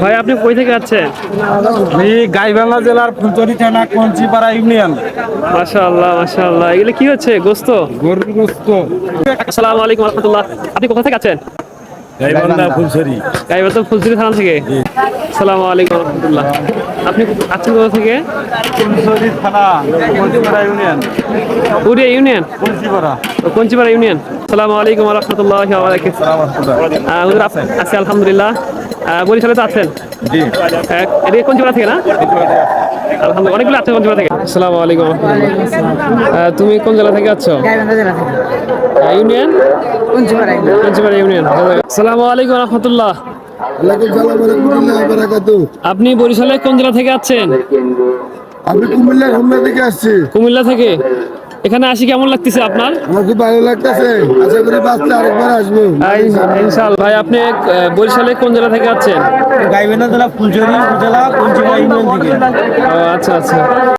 ভাই আপনি কই থেকে আছেন? আমি গাইবান্ধা জেলার ফুলতলি থানা কঞ্চিপাড়া ইউনিয়ন। মাশাআল্লাহ মাশাআল্লাহ, এগুলো কি হচ্ছে গোস্ত? গরুর গোস্ত। আসসালামু আলাইকুম ওয়া রাহমাতুল্লাহ। আপনি কোথা থেকে আছেন? গাইবান্ধা ফুলছড়ি। গাইবান্ধা ফুলছড়ি থানা থেকে। আসসালামু আলাইকুম ওয়া রাহমাতুল্লাহ। আপনি আছেন কোথা থেকে? ফুলছড়ি থানা কঞ্চিপাড়া ইউনিয়ন। উড়িয়া ইউনিয়ন, কঞ্চিপাড়া। কঞ্চিপাড়া ইউনিয়ন। আসসালামু আলাইকুম ওয়া রাহমাতুল্লাহি ওয়া বারাকাতুহু। হুজুর আছি আলহামদুলিল্লাহ। বরিশালে তো আছেন? জি। এটা কঞ্চিপাড়া থেকে না? আলহামদুলিল্লাহ, অনেকগুলো আছে কঞ্চিপাড়া থেকে। আসসালামু আলাইকুম ওয়া রাহমাতুল্লাহ। তুমি কোন জেলা থেকে আছো? গাইবান্ধা জেলা থেকে। Union Kanchipara union. Kanchipara union. আসসালামু আলাইকুম ওয়া রাহমাতুল্লাহ। ওয়ালাইকুম সালাম ওয়া রাহমাতুল্লাহি ওয়া বারাকাতুহু। আপনি বরিশালের কোন জেলা থেকে আছেন? আমি কুমিল্লা হোমনা থেকে আসছি। কুমিল্লা থেকে। এখানে আসি কেমন লাগতেছে আপনার? আমার খুব ভালো লাগতেছে, আশা করি বাঁচতে আরেকবার আসবো। ইনশাআল্লাহ। ভাই আপনি বরিশালের কোন জেলা থেকে আছেন? গাইবান্ধা জেলা ফুলছড়ি উপজেলা কঞ্চিপাড়া ইউনিয়ন থেকে। ও আচ্ছা আচ্ছা।